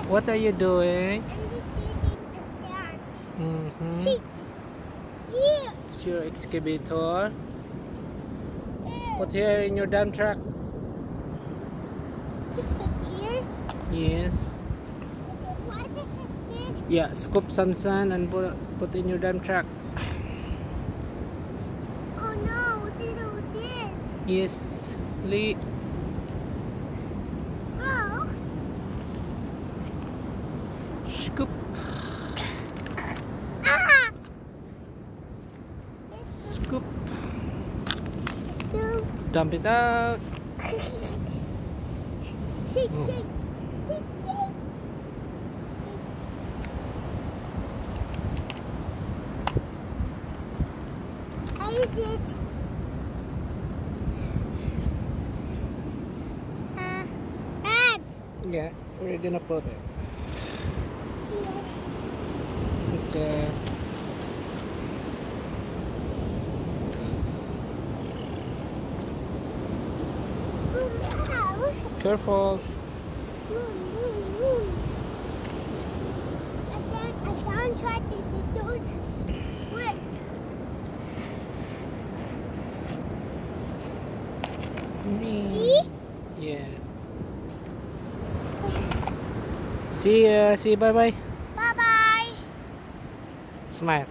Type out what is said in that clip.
What are you doing? See? Yeah. It's your excavator. Put here in your dump truck. You put here? Yes. What is this? Yeah, scoop some sand and put in your dump truck. Oh no, little this. Yes, Lee. Bro. Scoop. Ah! Scoop. So Dump it out. shake, Oh. shake. I did. Yeah, we're gonna put it. Okay. Careful. I can't try to do it. Flip. See? Yeah. See ya. See you. Bye bye. Bye bye. Smile.